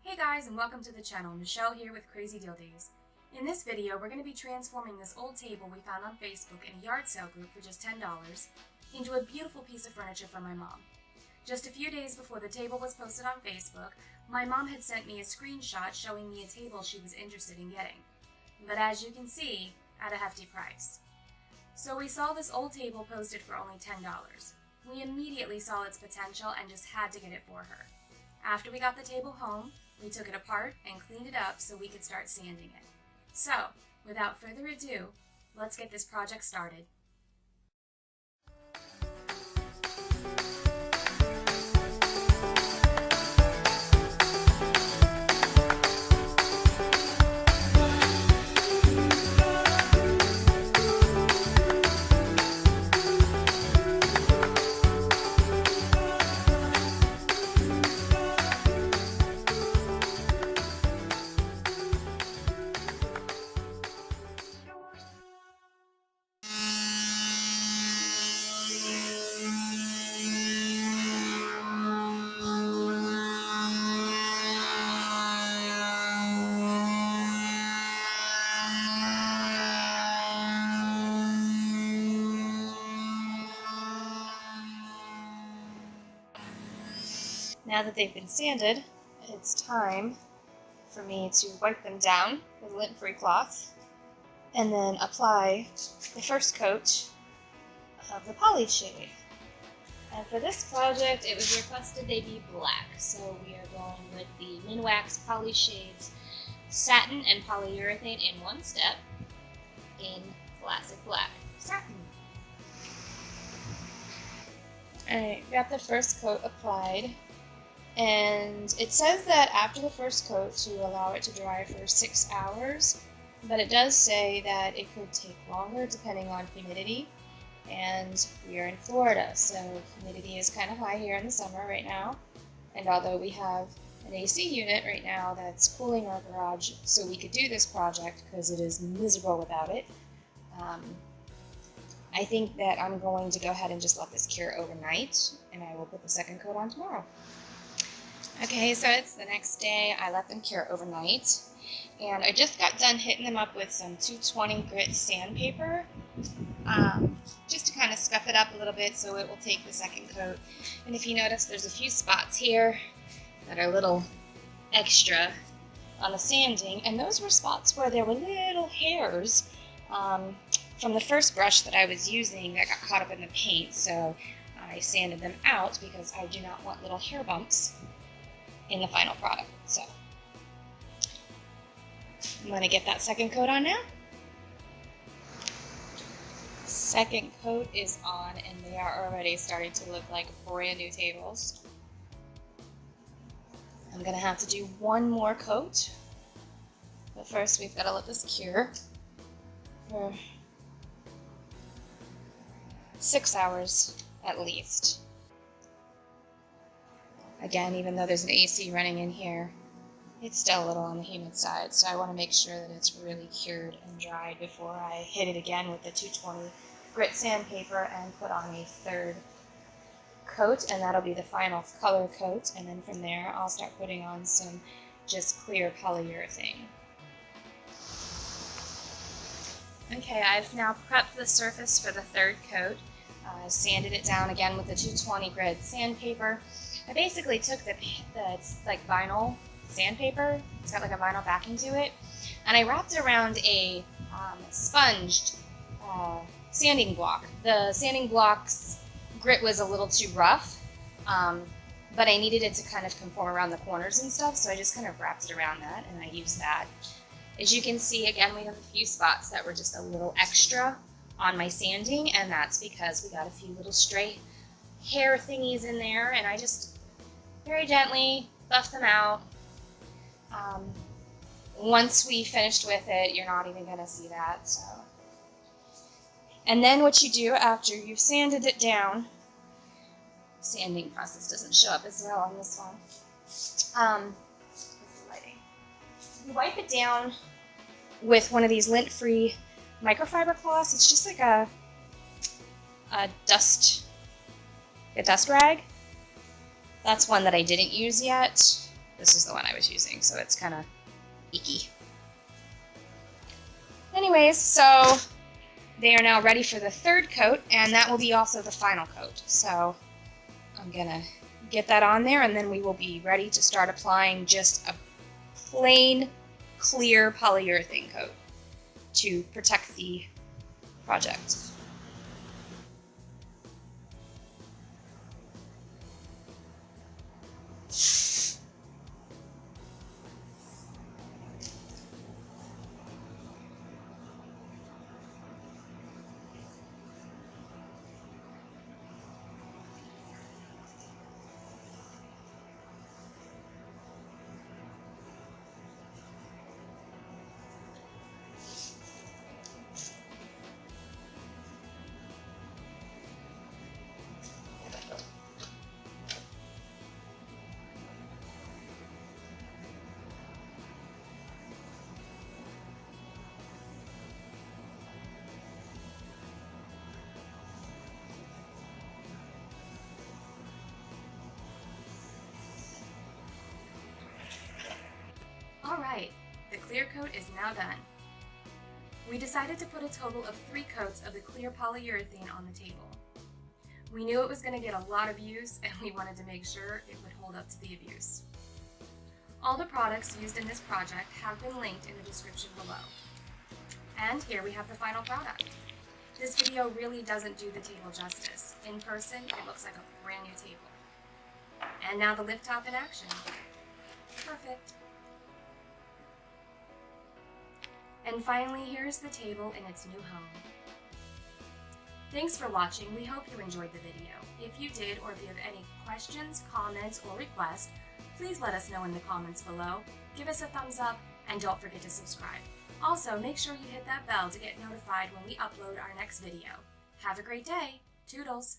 Hey guys, and welcome to the channel. Michelle here with Krazy Daze. In this video, we're going to be transforming this old table we found on Facebook in a yard sale group for just $10 into a beautiful piece of furniture for my mom. Just a few days before the table was posted on Facebook, my mom had sent me a screenshot showing me a table she was interested in getting. But as you can see, at a hefty price. So we saw this old table posted for only $10. We immediately saw its potential and just had to get it for her. After we got the table home, we took it apart and cleaned it up so we could start sanding it. So, without further ado, let's get this project started. Now that they've been sanded, it's time for me to wipe them down with lint-free cloth and then apply the first coat of the polish shade. And for this project, it was requested they be black, so we are going with the Minwax Polish Shades Satin and Polyurethane in one step in classic black satin. Alright, got the first coat applied. And it says that after the first coat to allow it to dry for 6 hours, but it does say that it could take longer depending on humidity. And we are in Florida, so humidity is kind of high here in the summer right now. And although we have an AC unit right now that's cooling our garage so we could do this project because it is miserable without it, I think that I'm going to go ahead and just let this cure overnight, and I will put the second coat on tomorrow. Okay, so it's the next day. I let them cure overnight, and I just got done hitting them up with some 220 grit sandpaper, just to kind of scuff it up a little bit so it will take the second coat. And if you notice, there's a few spots here that are a little extra on the sanding, and those were spots where there were little hairs from the first brush that I was using that got caught up in the paint, so I sanded them out because I do not want little hair bumps in the final product. So I'm going to get that second coat on now. Second coat is on, and they are already starting to look like brand new tables. I'm going to have to do one more coat, but first we've got to let this cure for 6 hours at least. Again, even though there's an AC running in here, it's still a little on the humid side, so I want to make sure that it's really cured and dried before I hit it again with the 220 grit sandpaper and put on a third coat, and that'll be the final color coat, and then from there I'll start putting on some just clear polyurethane. Okay, I've now prepped the surface for the third coat. Sanded it down again with the 220 grit sandpaper. I basically took it's like vinyl sandpaper, it's got like a vinyl backing to it, and I wrapped it around a sponged sanding block. The sanding block's grit was a little too rough, but I needed it to kind of conform around the corners and stuff, so I just kind of wrapped it around that, and I used that. As you can see, again, we have a few spots that were just a little extra on my sanding, and that's because we got a few little stray hair thingies in there, and I just very gently buffed them out. Once we finished with it, you're not even going to see that. So, and then what you do after you've sanded it down, sanding process doesn't show up as well on this one. You wipe it down with one of these lint-free microfiber cloths. It's just like a dust rag. That's one that I didn't use yet. This is the one I was using, so it's kind of icky. Anyways, so they are now ready for the third coat, and that will be also the final coat. So I'm gonna get that on there, and then we will be ready to start applying just a plain, clear polyurethane coat to protect the project. Alright, the clear coat is now done. We decided to put a total of 3 coats of the clear polyurethane on the table. We knew it was going to get a lot of use, and we wanted to make sure it would hold up to the abuse. All the products used in this project have been linked in the description below. And here we have the final product. This video really doesn't do the table justice. In person, it looks like a brand new table. And now the lift top in action. Perfect. And finally, here's the table in its new home. Thanks for watching. We hope you enjoyed the video. If you did, or if you have any questions, comments, or requests, please let us know in the comments below. Give us a thumbs up, and don't forget to subscribe. Also, make sure you hit that bell to get notified when we upload our next video. Have a great day. Toodles!